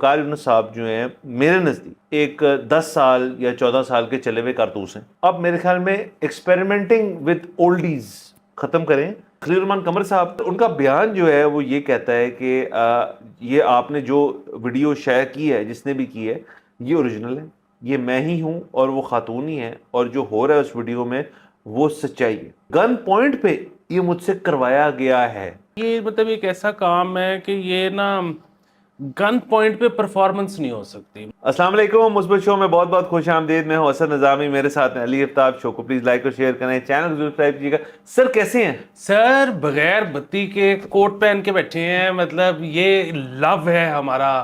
وقار یونس صاحب جو ہیں میرے نزدیک ایک 10 سال یا 14 سال کے چلے ہوئے کارتوس ہیں. اب میرے خیال میں ایکسپیریمنٹنگ ود اولڈیز ختم کریں. خلیل الرحمان قمر صاحب ان کا بیان جو ہے وہ یہ کہتا ہے کہ یہ آپ نے جو ویڈیو شیئر کی ہے جس نے بھی کی ہے یہ اوریجنل ہے, یہ میں ہی ہوں اور وہ خاتون ہی ہے, اور جو ہو رہا ہے اس ویڈیو میں وہ سچائی ہے. گن پوائنٹ پہ یہ مجھ سے کروایا گیا ہے. یہ مطلب ایک ایسا کام ہے کہ یہ نا گن پوائنٹ پہ پرفارمنس نہیں ہو سکتی. السلام علیکم, مثبت شو میں بہت بہت خوش آمدید. میں ہوں اسد نظامی, میرے ساتھ ہیں علی افتاب. شو کو پلیز لائک اور شیئر کریں, چینل کو سبسکرائب کیجیے گا. سر کیسے ہیں؟ سر بغیر بتی کے کوٹ پہن کے بیٹھے ہیں. مطلب یہ لو ہے ہمارا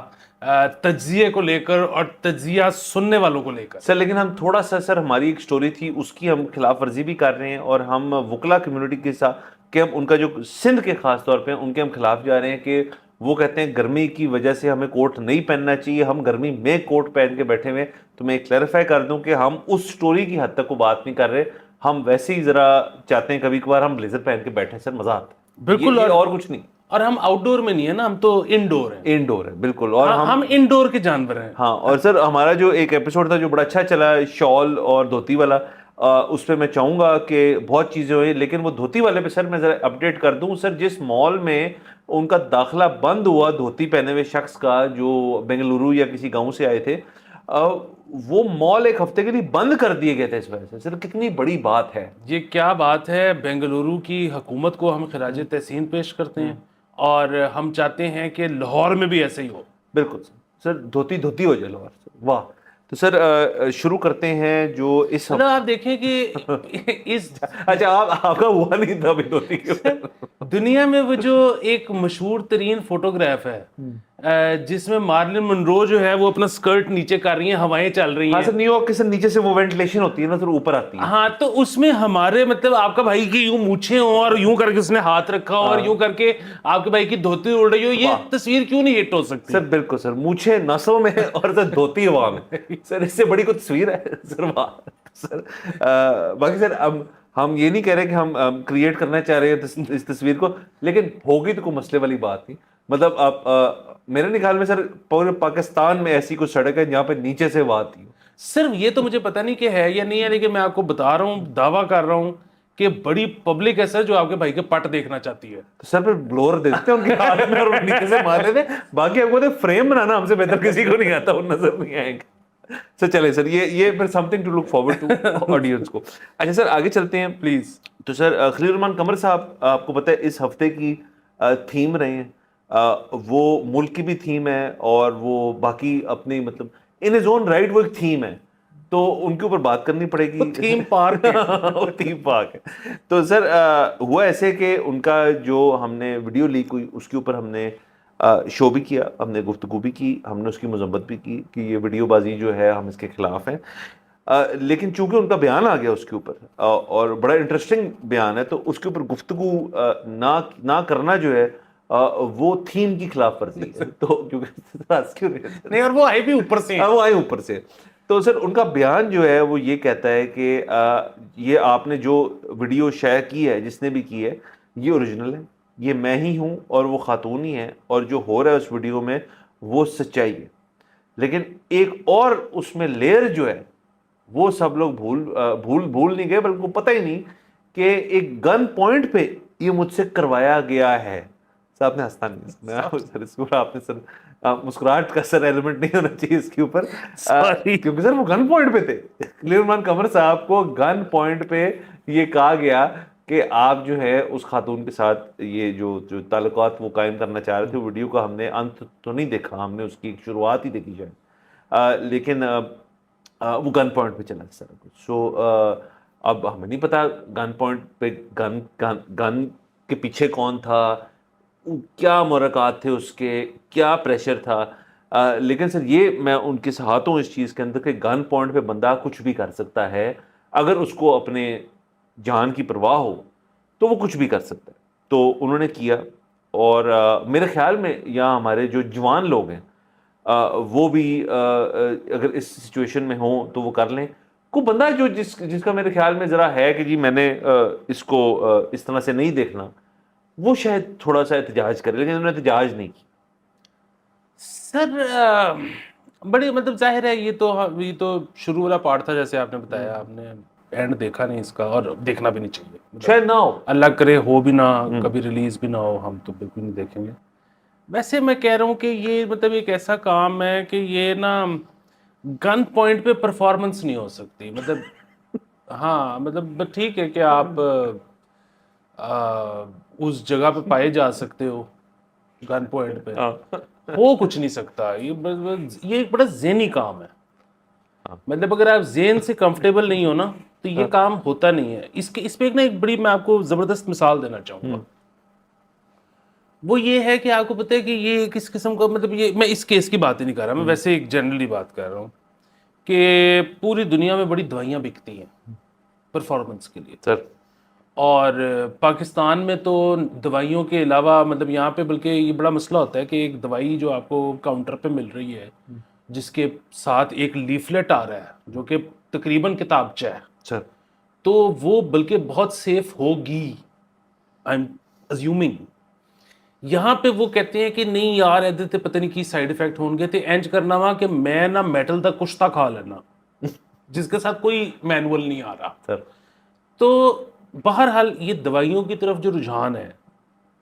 تجزیے کو لے کر اور تجزیہ سننے والوں کو لے کر. سر لیکن ہم تھوڑا سا, سر ہماری ایک سٹوری تھی اس کی ہم خلاف ورزی بھی کر رہے ہیں, اور ہم وکلا کمیونٹی کے ساتھ کہ ہم ان کا جو سندھ کے خاص طور پہ ان کے ہم خلاف جا رہے ہیں کہ وہ کہتے ہیں گرمی کی وجہ سے ہمیں کوٹ نہیں پہننا چاہیے, ہم گرمی میں کوٹ پہن کے بیٹھے ہوئے. تو میں کلیریفائی کر دوں کہ ہم اس سٹوری کی حد تک کو بات نہیں کر رہے, ہم ویسے ہی ذرا چاہتے ہیں کبھی کبھار ہم بلیزر پہن کے بیٹھے. سر مزہ آتا ہے بالکل, اور کچھ نہیں. اور ہم آؤٹ ڈور میں نہیں ہے نا, ہم تو انڈور ہیں. انڈور ہے بالکل, اور ہم انڈور کے جانور ہیں. ہاں. اور سر ہمارا جو ایک ایپیسوڈ تھا جو بڑا اچھا چلا شال اور دھوتی والا, اس پہ میں چاہوں گا کہ بہت چیزیں ہوئی, لیکن وہ دھوتی والے پہ سر میں ذرا اپڈیٹ کر دوں. سر جس مال میں ان کا داخلہ بند ہوا دھوتی پہنے ہوئے شخص کا جو بنگلورو یا کسی گاؤں سے آئے تھے, وہ مال ایک ہفتے کے لیے بند کر دیے گئے تھے اس وجہ سے. سر کتنی بڑی بات ہے یہ, کیا بات ہے. بنگلورو کی حکومت کو ہم خراج تحسین پیش کرتے ہیں, اور ہم چاہتے ہیں کہ لاہور میں بھی ایسے ہی ہو. بالکل سر, دھوتی دھوتی ہو جائے لاہور. واہ. تو سر شروع کرتے ہیں جو اس آپ دیکھیں کہ اس اچھا آپ کا ہوا نہیں تھا ابھی دھوتی کے دنیا میں وہ جو ایک مشہور ترین فوٹوگراف ہے جس میں مارلن منرو جو ہے وہ اپنا سکرٹ نیچے کر رہی ہیں, ہوائیں چل رہی ہیں. سر نیو یارک کے سر نیچے سے وہ وینٹیلیشن ہوتی ہے نا, سر اوپر آتی ہے. ہاں, تو اس میں ہمارے مطلب آپ کا بھائی کی یوں مونچھیں ہوں اور یوں کر کے اس نے ہاتھ رکھا ہو اور یوں کر کے آپ کے بھائی کی دھوتی اڑ رہی ہو, یہ تصویر کیوں نہیں ہٹ ہو سکتی؟ سر بالکل سر, مونچھیں نسوں میں اور سر دھوتی ہوا میں. سر اس سے بڑی کوئی تصویر ہے سر؟ سر باقی سر ہم یہ نہیں کہہ رہے کہ ہم کریٹ کرنا چاہ رہے ہیں اس تصویر کو, لیکن ہوگی تو کوئی مسئلے والی بات نہیں. مطلب آپ میرے نہیں خیال میں سر پورے پاکستان میں ایسی کوئی سڑک ہے جہاں پہ نیچے سے وہ آتی ہو. سر یہ تو مجھے پتہ نہیں کہ ہے یا نہیں ہے, لیکن میں آپ کو بتا رہا ہوں, دعویٰ کر رہا ہوں کہ بڑی پبلک ہے سر جو آپ کے بھائی کے پٹ دیکھنا چاہتی ہے. تو سر پھر بلور دے دیتے ہیں ان کے ہاتھ میں اور نیچے سے مار لیتے ہیں. باقی آپ کو فریم بنانا ہم سے بہتر کسی کو نہیں آتا, وہ نظر نہیں آئے گا. سر چلیں سر, یہ پھر something to look forward to audience کو. اچھا سر آگے چلتے ہیں پلیز. تو سر خلیل الرحمان قمر صاحب آپ کو پتہ ہے اس ہفتے کی تھیم رہے ہیں, وہ ملک کی بھی تھیم ہے اور وہ باقی اپنی مطلب ان ہز اون رائٹ وہ ایک تھیم ہے, تو ان کے اوپر بات کرنی پڑے گی. تھیم پارک تھیم پارک ہے. تو سر ہوا ایسے کہ ان کا جو ہم نے ویڈیو لیک ہوئی اس کے اوپر ہم نے شو بھی کیا, ہم نے گفتگو بھی کی, ہم نے اس کی مذمت بھی کی کہ یہ ویڈیو بازی جو ہے ہم اس کے خلاف ہیں. لیکن چونکہ ان کا بیان آ گیا اس کے اوپر اور بڑا انٹرسٹنگ بیان ہے, تو اس کے اوپر گفتگو نہ کرنا جو ہے وہ تھیم کی خلاف ورزی ہے. تو کیونکہ نہیں, اور وہ آئے بھی اوپر سے, وہ آئے اوپر سے. تو سر ان کا بیان جو ہے وہ یہ کہتا ہے کہ یہ آپ نے جو ویڈیو شیئر کی ہے جس نے بھی کی ہے یہ اوریجنل ہے, یہ میں ہی ہوں اور وہ خاتون ہی ہے, اور جو ہو رہا ہے اس ویڈیو میں وہ سچائی ہے. لیکن ایک اور اس میں لیئر جو ہے وہ سب لوگ بھول نہیں گئے, بلکہ پتہ ہی نہیں کہ ایک گن پوائنٹ پہ یہ مجھ سے کروایا گیا ہے. سر آپ نے ہنسنا نہیں سر, اس کو آپ نے سر مسکراہٹ کا سر ایلیمنٹ نہیں ہونا چاہیے اس کے اوپر, کیونکہ سر وہ گن پوائنٹ پہ تھے. خلیل الرحمان قمر صاحب کو گن پوائنٹ پہ یہ کہا گیا کہ آپ جو ہے اس خاتون کے ساتھ یہ جو تعلقات وہ قائم کرنا چاہ رہے تھے. ویڈیو کا ہم نے انت تو نہیں دیکھا, ہم نے اس کی شروعات ہی دیکھی شاید, لیکن وہ گن پوائنٹ پہ چلا سر کچھ. سو اب ہمیں نہیں پتا گن پوائنٹ پہ گن کے پیچھے کون تھا, کیا محرکات تھے اس کے, کیا پریشر تھا. لیکن سر یہ میں ان کے ہاتھوں اس چیز کے اندر کہ گن پوائنٹ پہ بندہ کچھ بھی کر سکتا ہے, اگر اس کو اپنے جان کی پرواہ ہو تو وہ کچھ بھی کر سکتا ہے. تو انہوں نے کیا, اور میرے خیال میں یہاں ہمارے جو جوان لوگ ہیں وہ بھی اگر اس سچویشن میں ہوں تو وہ کر لیں. کوئی بندہ جو جس کا میرے خیال میں ذرا ہے کہ جی میں نے اس کو اس طرح سے نہیں دیکھنا, وہ شاید تھوڑا سا احتجاج کرے, لیکن انہوں نے احتجاج نہیں کی. سر بڑی مطلب ظاہر ہے یہ تو شروع والا پارٹ تھا، جیسے آپ نے بتایا، آپ نے اینڈ دیکھا نہیں اس کا، اور دیکھنا بھی نہیں چاہیے، شاید نہ ہو. اللہ کرے ہو بھی نہ، کبھی ریلیز بھی نہ ہو، ہم تو بالکل نہیں دیکھیں گے. ویسے میں کہہ رہا ہوں کہ یہ مطلب ایک ایسا کام ہے کہ یہ نا گن پوائنٹ پہ پرفارمنس نہیں ہو سکتی. مطلب ہاں مطلب ٹھیک ہے کہ آپ اس جگہ پہ پائے جا سکتے ہو گن پوائنٹ پہ، ہو کچھ نہیں سکتا. یہ ایک بڑا ذہنی کام ہے. مطلب اگر آپ ذہن سے کمفرٹیبل نہیں ہو نا تو یہ کام ہوتا نہیں ہے. اس پہ ایک بڑی میں آپ کو زبردست مثال دینا چاہوں گا. وہ یہ ہے کہ آپ کو پتہ ہے کہ یہ کس قسم کا، مطلب یہ میں اس کیس کی بات ہی نہیں کر رہا، میں ویسے ایک جنرلی بات کر رہا ہوں کہ پوری دنیا میں بڑی دوائیاں بکتی ہیں پرفارمنس کے لیے. سر اور پاکستان میں تو دوائیوں کے علاوہ مطلب یہاں پہ بلکہ یہ بڑا مسئلہ ہوتا ہے کہ ایک دوائی جو آپ کو کاؤنٹر پہ مل رہی ہے جس کے ساتھ ایک لیفلیٹ آ رہا ہے جو کہ تقریباً کتابچہ ہے، سر تو وہ بلکہ بہت سیف ہوگی، آئی ایم ازیومنگ. یہاں پہ وہ کہتے ہیں کہ نہیں یار ادھر تے پتہ نہیں کی سائیڈ ایفیکٹ ہون گے تے اینج کرنا وا کہ میں نا میٹل دا کشتا کھا لینا جس کے ساتھ کوئی مینول نہیں آ رہا. سر تو بہرحال یہ دوائیوں کی طرف جو رجحان ہے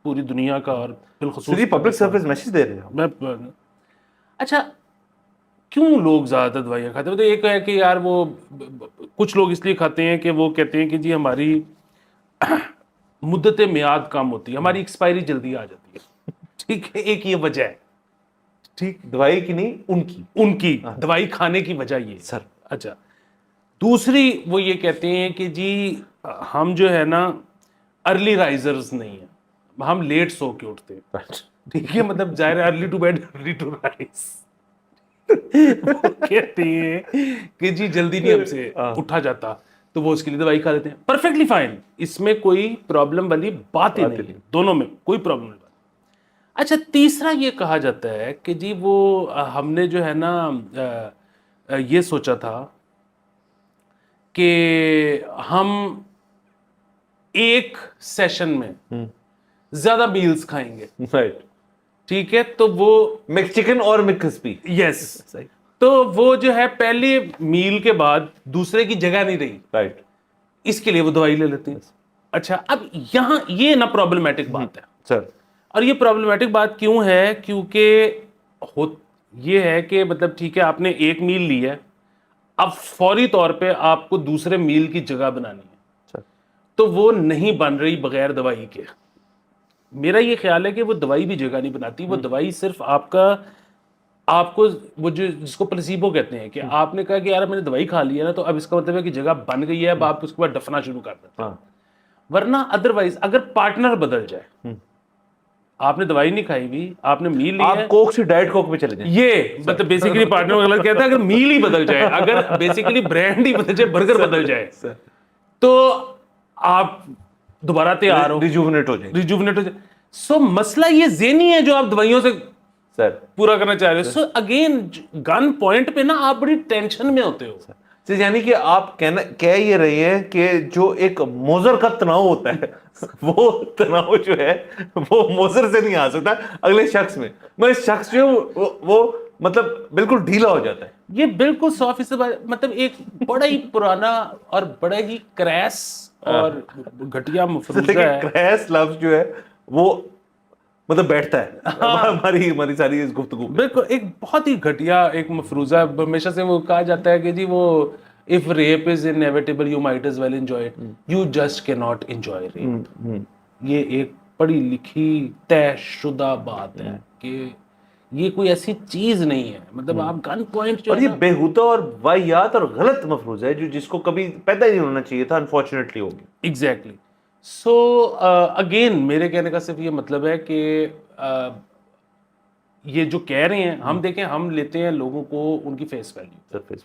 پوری دنیا کا، اور بالخصوص پبلک سروس میسج دے رہے ہیں. میں اچھا کیوں لوگ زیادہ تر دوائیاں کھاتے ہیں؟ مطلب ایک ہے کہ یار وہ کچھ لوگ اس لیے کھاتے ہیں کہ وہ کہتے ہیں کہ جی ہماری مدت میعاد کم ہوتی ہے، ہماری ایکسپائری جلدی آ جاتی ہے. ٹھیک ہے، ایک یہ وجہ ہے. ٹھیک، دوائی کی نہیں، ان کی دوائی کھانے کی وجہ یہ سر. اچھا دوسری وہ یہ کہتے ہیں کہ جی ہم جو ہے نا ارلی رائزرز نہیں ہیں، ہم لیٹ سو کے اٹھتے ہیں. ٹھیک ہے، مطلب ظاہر ہے early to bed early to rise. کہتے ہیں کہ جی جلدی نہیں ہم سے اٹھا جاتا تو وہ اس کے لیے دوائی کھا لیتے ہیں. پرفیکٹلی فائن، اس میں کوئی پرابلم والی بات ہی نہیں ہے، دونوں میں کوئی پرابلم نہیں. اچھا تیسرا یہ کہا جاتا ہے کہ جی وہ ہم نے جو ہے نا یہ سوچا تھا کہ ہم ایک سیشن میں زیادہ میلز کھائیں گے. رائٹ. ٹھیک ہے، تو وہ مکس چکن اور مکس کرسپی. یس، تو وہ جو ہے پہلے میل کے بعد دوسرے کی جگہ نہیں رہی، رائٹ. اس کے لیے وہ دوائی لے لیتے ہیں. اچھا اب یہاں یہ نا پرابلمٹک بات ہے. سر اور یہ پرابلمٹک بات کیوں ہے؟ کیونکہ یہ ہے کہ مطلب ٹھیک ہے آپ نے ایک میل لی ہے، اب فوری طور پہ آپ کو دوسرے میل کی جگہ بنانی ہے، تو وہ نہیں بن رہی بغیر دوائی کے. میرا یہ خیال ہے کہ وہ دوائی بھی جگہ نہیں بناتی، وہ دوائی صرف آپ کو وہ جس کو پلسیبو کہتے ہیں کہ آپ نے کہا کہ یار میں نے دوائی کھا لی ہے نا تو اب اس کا مطلب ہے کہ جگہ بن گئی ہے، اب آپ اس کے بعد ڈفنا شروع کر دیتے ہیں. ورنہ ادروائز اگر پارٹنر بدل جائے، آپ نے دوائی نہیں کھائی ہوئی، آپ نے میل لی ہے، آپ کوک سے ڈائٹ کوک پہ چلے جائیں. یہ مطلب بیسیکلی پارٹنر غلط کہتا ہے. اگر میل ہی بدل جائے، اگر بیسیکلی برانڈ ہی بدل جائے، برگر بدل جائے، تو آپ دوبارہ تیار ہو، ریجوونیٹ ہو جائیں. سو مسئلہ یہ ذہنی ہے جو آپ دوائیوں سے سر پورا کرنا چاہ رہے ہو. سو اگین گن پوائنٹ پہ نا آپ بڑی ٹینشن میں ہوتے ہو. یعنی کہ آپ کہہ یہ رہے ہیں کہ جو ایک موزر کا تناؤ ہوتا ہے وہ تناؤ جو ہے وہ موزر سے نہیں آ سکتا اگلے شخص میں. شخص جو ہے وہ مطلب بالکل ڈھیلا ہو جاتا ہے. یہ بالکل 100% مطلب ایک بڑا ہی پرانا اور بڑا ہی کریس اور گھٹیا مفروضہ ہے. کریس لفظ جو ہے وہ مطلب بیٹھتا ہے ہماری ساری اس گفتگو. بالکل ایک بہت ہی گھٹیا ایک مفروضہ ہے. ہمیشہ سے وہ کہا جاتا ہے کہ جی وہ if rape is inevitable you might as well enjoy it, you just cannot enjoy rape. یہ ایک پڑھی لکھی طے شدہ بات ہے کہ یہ کوئی ایسی چیز نہیں ہے. مطلب آپ گن پوائنٹ جو اور یہ بےہودہ اور واہیات اور غلط مفروضہ ہے جو جس کو کبھی پیدا ہی نہیں ہونا چاہیے تھا، انفارچونیٹلی ہوگی. ایگزیکٹلی. سو اگین میرے کہنے کا صرف یہ مطلب ہے کہ یہ جو کہہ رہے ہیں ہم دیکھیں، ہم لیتے ہیں لوگوں کو ان کی فیس ویلیو.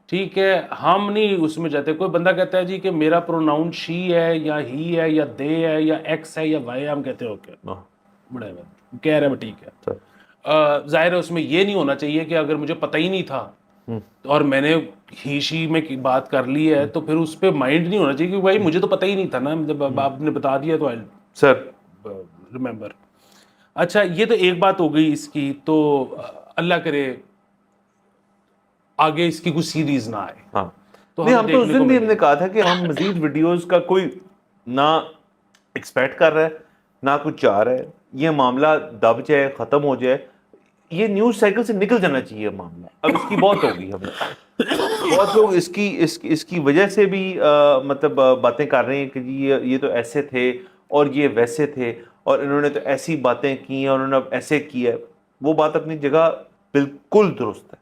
ٹھیک ہے، ہم نہیں اس میں جاتے. کوئی بندہ کہتا ہے جی کہ میرا پروناؤن شی ہے یا ہی ہے یا دے ہے یا ایکس ہے یا وائی ہے، ہم کہتے ہیں اوکے بڑا کہہ رہے ہیں ٹھیک ہے. ظاہر ہے اس میں یہ نہیں ہونا چاہیے کہ اگر مجھے پتہ ہی نہیں تھا اور میں نے ہی شی میں بات کر لی ہے تو پھر اس پہ مائنڈ نہیں ہونا چاہیے کہ بھائی مجھے تو پتہ ہی نہیں تھا نا، جب آپ نے بتا دیا تو سر ریممبر. اچھا یہ تو ایک بات ہو گئی اس کی. تو اللہ کرے آگے اس کی کوئی سیریز نہ آئے. ہاں تو نہیں، ہم تو اس دن بھی ہم نے کہا تھا کہ ہم مزید ویڈیوز کا کوئی نہ ایکسپیکٹ کر رہا ہے نہ کچھ چاہ رہا ہے. یہ معاملہ دب جائے، ختم ہو جائے، یہ نیوز سائیکل سے نکل جانا چاہیے معاملہ. اب اس کی بہت ہوگی. ہمیں بہت لوگ اس کی وجہ سے بھی مطلب باتیں کر رہے ہیں کہ جی یہ تو ایسے تھے اور یہ ویسے تھے اور انہوں نے تو ایسی باتیں کی ہیں اور انہوں نے ایسے کیا ہے. وہ بات اپنی جگہ بالکل درست ہے.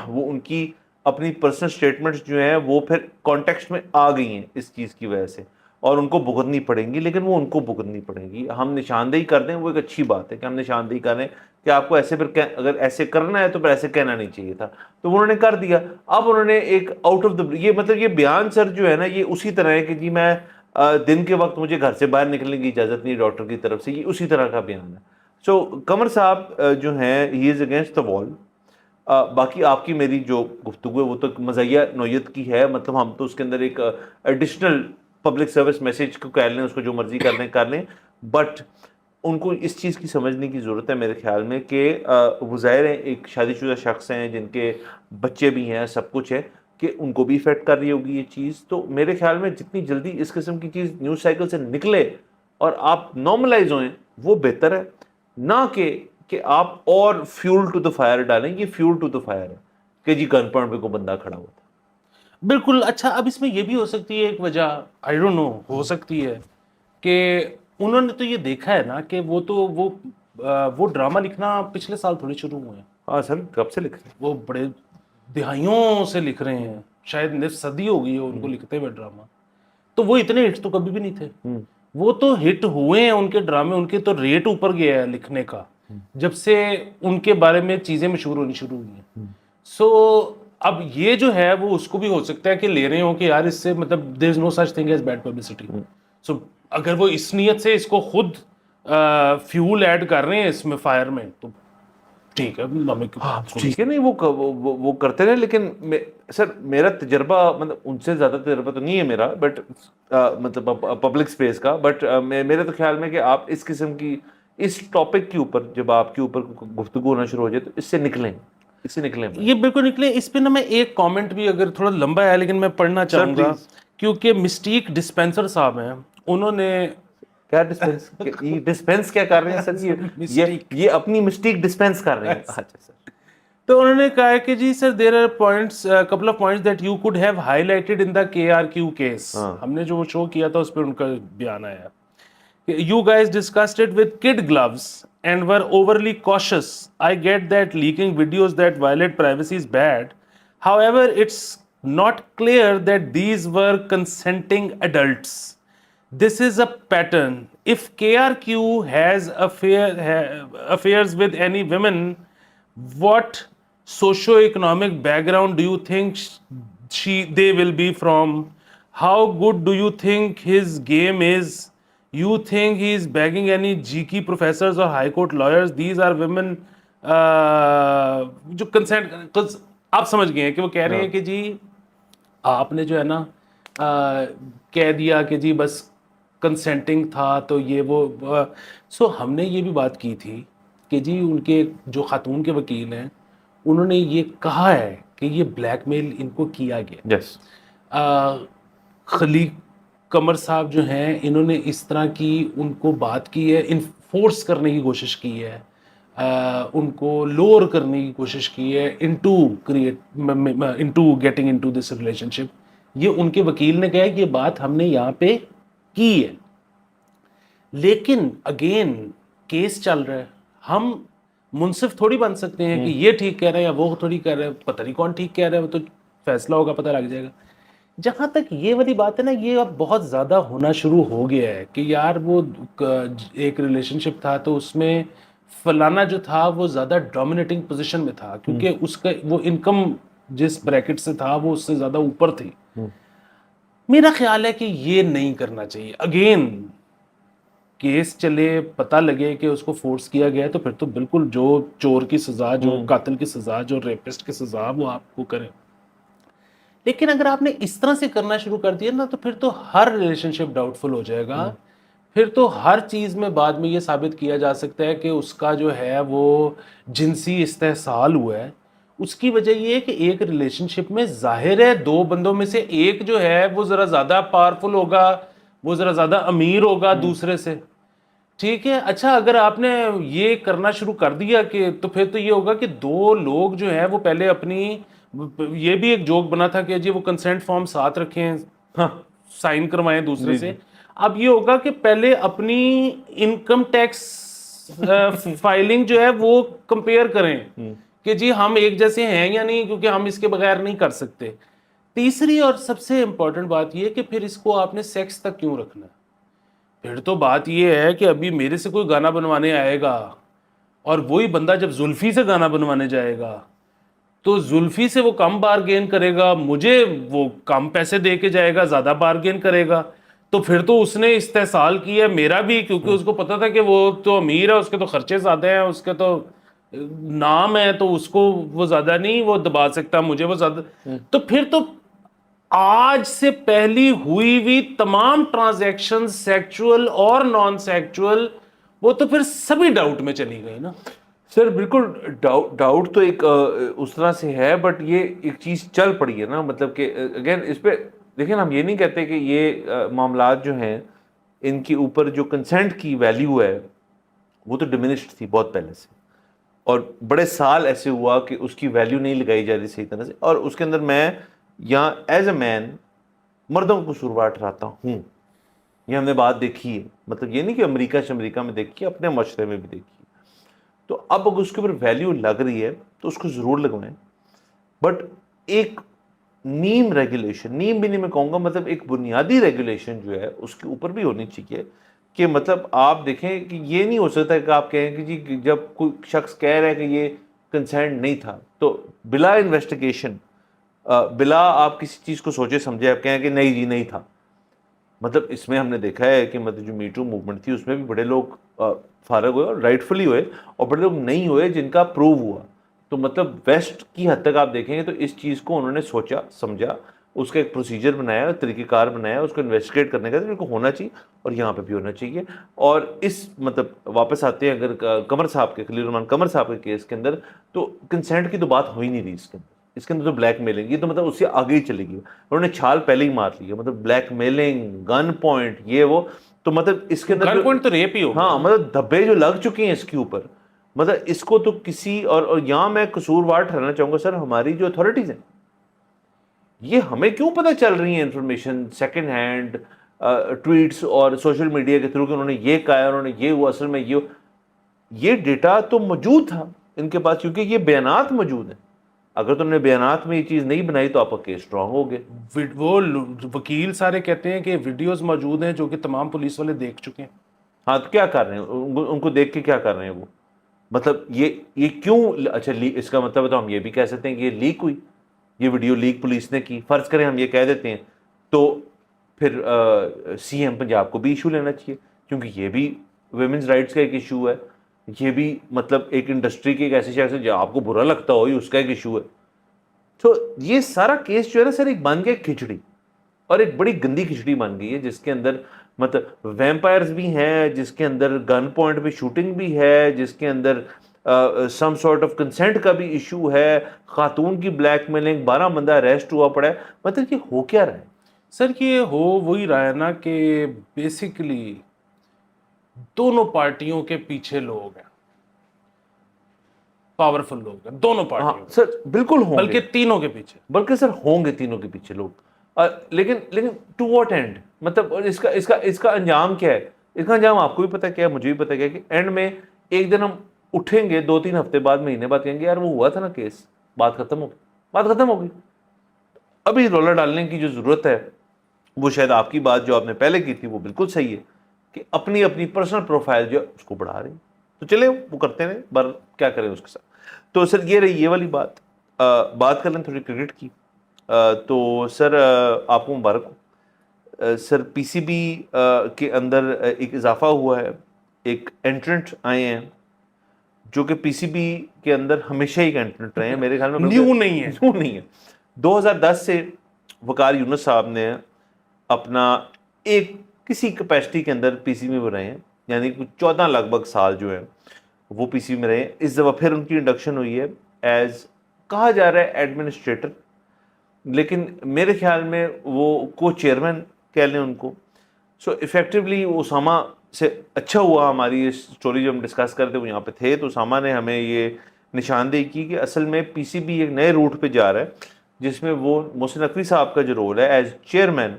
وہ ان کی اپنی پرسنل سٹیٹمنٹس جو ہیں وہ پھر کانٹیکسٹ میں آ گئی ہیں اس چیز کی وجہ سے اور ان کو بھگتنی پڑیں گی. لیکن وہ ان کو بھگتنی پڑیں گی. ہم نشاندہی کر دیں وہ ایک اچھی بات ہے کہ ہم نشاندہی کر رہے ہیں کہ آپ کو ایسے پھر اگر ایسے کرنا ہے تو پھر ایسے کہنا نہیں چاہیے تھا. تو انہوں نے کر دیا. اب انہوں نے ایک آؤٹ آف دا یہ مطلب یہ بیان سر جو ہے نا یہ اسی طرح ہے کہ جی میں دن کے وقت مجھے گھر سے باہر نکلنے کی اجازت نہیں ڈاکٹر کی طرف سے. یہ اسی طرح کا بیان ہے. سو قمر صاحب جو ہیں ہی از اگینسٹ دا وال. باقی آپ کی میری جو گفتگو ہے وہ تو مزاحیہ نوعیت کی ہے. مطلب ہم تو اس کے اندر ایک ایڈیشنل پبلک سروس میسیج کو کہہ لیں، اس کو جو مرضی کر لیں. بٹ ان کو اس چیز کی سمجھنے کی ضرورت ہے میرے خیال میں کہ وہ ظاہر ہیں ایک شادی شدہ شخص ہیں جن کے بچے بھی ہیں، سب کچھ ہے، کہ ان کو بھی افیکٹ کر رہی ہوگی یہ چیز. تو میرے خیال میں جتنی جلدی اس قسم کی چیز نیوز سائیکل سے نکلے اور آپ نارملائز ہوئیں وہ بہتر ہے، نہ کہ آپ اور فیول ٹو دا فائر ڈالیں. یہ فیول ٹو دا فائر ہے کہ جی گن پوائنٹ پہ کوئی بندہ کھڑا ہوا تھا. بالکل. اچھا اب اس میں یہ بھی ہو سکتی ہے ایک وجہ، آئی ڈونٹ نو، ہو سکتی ہے کہ انہوں نے تو یہ دیکھا ہے نا کہ وہ ڈرامہ لکھنا پچھلے سال تھوڑی شروع ہوئے ہیں. ہاں سر کب سے لکھ رہے ہیں؟ وہ بڑے دہائیوں سے لکھ رہے ہیں، شاید نصف صدی ہو گئی ہے ان کو لکھتے ہوئے ڈرامہ. تو وہ اتنے ہٹ تو کبھی بھی نہیں تھے. وہ تو ہٹ ہوئے ہیں ان کے ڈرامے، ان کے تو ریٹ اوپر گیا ہے لکھنے کا جب سے ان کے بارے میں چیزیں مشہور ہونی شروع ہوئی ہیں. سو اب یہ جو ہے وہ اس کو بھی ہو سکتا ہے کہ لے رہے ہوں کہ یار اس سے مطلب there is no such thing as bad publicity. So اگر وہ اس نیت سے اس کو خود فیول ایڈ کر رہے ہیں اس میں فائر میں تو ٹھیک ہے. ٹھیک ہے، نہیں وہ کرتے رہے. لیکن سر میرا تجربہ مطلب ان سے زیادہ تجربہ تو نہیں ہے میرا، بٹ مطلب پبلک اسپیس کا. بٹ میرے تو خیال میں کہ آپ اس قسم کی اس ٹاپک کے اوپر جب آپ کے اوپر گفتگو ہونا شروع ہو جائے تو اس سے نکلیں. یہ بالکل نکلے. اس پہ نا میں ایک کامنٹ بھی اگر تھوڑا لمبا ہے لیکن میں پڑھنا چاہوں گا کیونکہ مسٹیک ڈسپینسر صاحب ہیں، انہوں نے کیا ڈسپینس کیا کر رہے ہیں سر؟ یہ اپنی مسٹیک ڈسپینس کر رہے ہیں. اچھا سر. تو انہوں نے کہا کہ جی sir there are points couple of points that you could have highlighted in the KRQ case. ہم نے جو شو کیا تھا اس پہ ان کا بیان آیا. You guys discussed it with kid gloves and were overly cautious. I get that leaking videos that violate privacy is bad. However, it's not clear that these were consenting adults. This is a pattern. If KRQ has affairs with any women, what socio-economic background do you think they will be from? How good do you think his game is? You think he is begging any GK professors or high court lawyers? These are women جو consent. آپ سمجھ گئے ہیں کہ وہ کہہ رہے ہیں کہ جی آپ نے جو ہے نا کہہ دیا کہ جی بس کنسنٹنگ تھا تو یہ وہ. سو ہم نے یہ بھی بات کی تھی کہ جی ان کے جو خاتون کے وکیل ہیں انہوں نے یہ کہا ہے کہ یہ بلیک میل ان کو کیا گیا. خلیق قمر صاحب جو ہیں انہوں نے اس طرح کی ان کو بات کی ہے، انفورس کرنے کی کوشش کی ہے، ان کو لور کرنے کی کوشش کی ہے into getting into this relationship. یہ ان کے وکیل نے کہا کہ یہ بات ہم نے یہاں پہ کی ہے. لیکن اگین کیس چل رہا ہے، ہم منصف تھوڑی بن سکتے ہیں کہ یہ ٹھیک کہہ رہے ہیں یا وہ تھوڑی کہہ رہے ہیں. پتہ نہیں کون ٹھیک کہہ رہا ہے، وہ تو فیصلہ ہوگا، پتہ لگ جائے گا. جہاں تک یہ والی بات ہے نا، یہ اب بہت زیادہ ہونا شروع ہو گیا ہے کہ یار وہ ایک ریلیشن شپ تھا تو اس میں فلانا جو تھا وہ زیادہ ڈومینیٹنگ پوزیشن میں تھا کیونکہ اس کا وہ انکم جس بریکٹ سے تھا وہ اس سے زیادہ اوپر تھی. میرا خیال ہے کہ یہ نہیں کرنا چاہیے. اگین کیس چلے، پتہ لگے کہ اس کو فورس کیا گیا تو پھر تو بالکل جو چور کی سزا، جو قاتل کی سزا، جو ریپسٹ کی سزا وہ آپ کو کریں. لیکن اگر آپ نے اس طرح سے کرنا شروع کر دیا نا تو پھر تو ہر ریلیشن شپ ڈاؤٹ فل ہو جائے گا. پھر تو ہر چیز میں بعد میں یہ ثابت کیا جا سکتا ہے کہ اس کا جو ہے وہ جنسی استحصال ہوا ہے. اس کی وجہ یہ ہے کہ ایک ریلیشن شپ میں ظاہر ہے دو بندوں میں سے ایک جو ہے وہ ذرا زیادہ پاورفل ہوگا, وہ ذرا زیادہ امیر ہوگا دوسرے سے, ٹھیک ہے. اچھا اگر آپ نے یہ کرنا شروع کر دیا کہ تو پھر تو یہ ہوگا کہ دو لوگ جو ہیں وہ پہلے اپنی, یہ بھی ایک جوک بنا تھا کہ جی وہ کنسنٹ فارم ساتھ رکھیں, سائن کروائیں دوسرے سے. اب یہ ہوگا کہ پہلے اپنی انکم ٹیکس فائلنگ جو ہے وہ کمپیئر کریں کہ جی ہم ایک جیسے ہیں یا نہیں, کیونکہ ہم اس کے بغیر نہیں کر سکتے. تیسری اور سب سے امپورٹنٹ بات یہ کہ پھر اس کو آپ نے سیکس تک کیوں رکھنا ہے. پھر تو بات یہ ہے کہ ابھی میرے سے کوئی گانا بنوانے آئے گا اور وہی بندہ جب زلفی سے گانا بنوانے جائے گا تو زلفی سے وہ کم بارگین کرے گا, مجھے وہ کم پیسے دے کے جائے گا, زیادہ بارگین کرے گا. تو پھر تو اس نے استحصال کیا میرا بھی, کیونکہ اس کو پتا تھا کہ وہ تو امیر ہے, اس کے تو خرچے زیادہ ہیں, اس کے تو نام ہے, تو اس کو وہ زیادہ نہیں وہ دبا سکتا, مجھے وہ زیادہ. تو پھر تو آج سے پہلی ہوئی ہوئی تمام ٹرانزیکشن سیکچول اور نان سیکچول وہ تو پھر سبھی ڈاؤٹ میں چلی گئی نا. سر بالکل ڈاؤٹ تو ایک اس طرح سے ہے, بٹ یہ ایک چیز چل پڑی ہے نا, مطلب کہ اگین اس پہ دیکھیں ہم یہ نہیں کہتے کہ یہ معاملات جو ہیں ان کے اوپر جو کنسنٹ کی ویلیو ہے وہ تو ڈیمینشڈ تھی بہت پہلے سے, اور بڑے سال ایسے ہوا کہ اس کی ویلیو نہیں لگائی جا رہی صحیح طرح سے. اور اس کے اندر میں یہاں ایز اے مین مردوں کو قصوروار ٹھہراتا ہوں. یہ ہم نے بات دیکھی ہے, مطلب یہ نہیں کہ امریکہ میں دیکھی ہے, اپنے معاشرے میں بھی دیکھی ہے. تو اب اگر اس کے اوپر ویلیو لگ رہی ہے تو اس کو ضرور لگوائیں, بٹ ایک نیم ریگولیشن, نیم بھی نہیں میں کہوں گا, مطلب ایک بنیادی ریگولیشن جو ہے اس کے اوپر بھی ہونی چاہیے. کہ مطلب آپ دیکھیں کہ یہ نہیں ہو سکتا کہ آپ کہیں کہ جی جب کوئی شخص کہہ رہا ہے کہ یہ کنسینٹ نہیں تھا تو بلا انویسٹیگیشن, بلا آپ کسی چیز کو سوچے سمجھے آپ کہیں کہ نہیں جی نہیں تھا. مطلب اس میں ہم نے دیکھا ہے کہ مطلب جو میٹو موومنٹ تھی اس میں بھی بڑے لوگ فارغ ہوئے اور رائٹفلی ہوئے, اور بڑے لوگ نہیں ہوئے جن کا پروو ہوا. تو مطلب ویسٹ کی حد تک آپ دیکھیں گے تو اس چیز کو انہوں نے سوچا سمجھا, اس کا ایک پروسیجر بنایا, طریقہ کار بنایا, اس کو انویسٹیگیٹ کرنے کا جو کو ہونا چاہیے, اور یہاں پہ بھی ہونا چاہیے. اور اس مطلب واپس آتے ہیں اگر قمر صاحب کے, خلیل الرحمان قمر صاحب کے کیس کے اندر, تو کنسینٹ کی تو بات ہو ہی نہیں رہی اس کے اندر. اس کے اندر تو بلیک میلنگ, یہ تو مطلب اس سے آگے ہی چلے گی, انہوں نے چھال پہلے ہی مار لی ہے. مطلب بلیک میلنگ, گن پوائنٹ, یہ وہ, تو مطلب اس کے اندر گن پوائنٹ تو ریپ ہی ہوگا. ہاں مطلب دھبے جو لگ چکے ہیں اس کے اوپر, مطلب اس کو تو کسی اور یہاں میں قصوروار ٹھہرانا چاہوں گا سر ہماری جو اتھارٹیز ہیں. یہ ہمیں کیوں پتہ چل رہی ہیں انفارمیشن سیکنڈ ہینڈ ٹویٹس اور سوشل میڈیا کے تھرو کہ انہوں نے یہ کہا ہے, انہوں نے یہ ہوا, اصل میں یہ ڈیٹا تو موجود تھا ان کے پاس, کیونکہ یہ بیانات موجود ہیں. اگر تم نے بیانات میں یہ چیز نہیں بنائی تو آپ کا کیس اسٹرانگ ہو گیا. وہ وکیل سارے کہتے ہیں کہ ویڈیوز موجود ہیں جو کہ تمام پولیس والے دیکھ چکے ہیں. ہاں تو کیا کر رہے ہیں ان کو دیکھ کے, کیا کر رہے ہیں وہ, مطلب یہ کیوں, اچھا اس کا مطلب تو ہم یہ بھی کہہ سکتے ہیں کہ یہ لیک ہوئی, یہ ویڈیو لیک پولیس نے کی, فرض کریں ہم یہ کہہ دیتے ہیں, تو پھر سی ایم پنجاب کو بھی ایشو لینا چاہیے, کیونکہ یہ بھی ویمنز رائٹس کا ایک ایشو ہے. یہ بھی مطلب ایک انڈسٹری کی ایک ایسی شخص ہے جو آپ کو برا لگتا ہو, اس کا ایک ایشو ہے. تو یہ سارا کیس جو ہے نا سر ایک بن گیا کھچڑی, اور ایک بڑی گندی کھچڑی بن گئی ہے, جس کے اندر مطلب ویمپائرز بھی ہیں, جس کے اندر گن پوائنٹ پہ شوٹنگ بھی ہے, جس کے اندر سم سارٹ آف کنسنٹ کا بھی ایشو ہے, خاتون کی بلیک میلنگ, 12 بندہ اریسٹ ہوا پڑا ہے. مطلب یہ ہو کیا رہا ہے سر؟ یہ ہو وہی رہا ہے نا کہ بیسیکلی دونوں پارٹیوں کے پیچھے لوگ ہیں, پاورفل لوگ ہیں دونوں پارٹیوں. سر بالکل ہوں گے, بلکہ تینوں کے پیچھے, بلکہ سر ہوں گے تینوں کے پیچھے لوگ, لیکن ٹو واٹ اینڈ, مطلب اس کا انجام کیا ہے؟ اس کا انجام آپ کو بھی پتا کیا ہے, مجھے بھی پتا کیا ہے, کہ اینڈ میں ایک دن ہم اٹھیں گے 2-3 ہفتے بعد, مہینے بعد, کہیں گے یار وہ ہوا تھا نا کیس, بات ختم ہو گئی, بات ختم ہو گئی. ابھی رولا ڈالنے کی جو ضرورت ہے وہ شاید آپ کی بات جو آپ نے پہلے کی تھی وہ بالکل صحیح ہے, کہ اپنی پرسنل پروفائل جو ہے اس کو بڑھا رہی ہیں, تو چلے وہ کرتے رہے, بر کیا کریں اس کے ساتھ. تو سر یہ رہی یہ والی بات. بات کر لیں تھوڑی کرکٹ کی. تو سر آپ کو مبارک ہو سر, پی سی بی کے اندر ایک اضافہ ہوا ہے, ایک انٹرنٹ آئے ہیں جو کہ پی سی بی کے اندر ہمیشہ ایک انٹرنٹ رہے ہیں میرے خیال میں, نیو نہیں ہے. 2010 سے وقار یونس صاحب نے اپنا ایک کسی کیپیسٹی کے اندر پی سی بی میں رہے ہیں, یعنی 14 لگ بھگ سال جو ہے وہ پی سی بی میں رہے ہیں. اس دفعہ پھر ان کی انڈکشن ہوئی ہے ایز, کہا جا رہا ہے ایڈمنسٹریٹر, لیکن میرے خیال میں وہ کو چیئرمین کہہ لیں ان کو. سو افیکٹولی اسامہ سے اچھا ہوا, ہماری اس اسٹوری جو ہم ڈسکس کرتے وہ یہاں پہ تھے, تو اسامہ نے ہمیں یہ نشاندہی کی کہ اصل میں پی سی بی ایک نئے روٹ پہ جا رہا ہے جس میں وہ محسن نقوی صاحب کا جو رول ہے ایز چیئرمین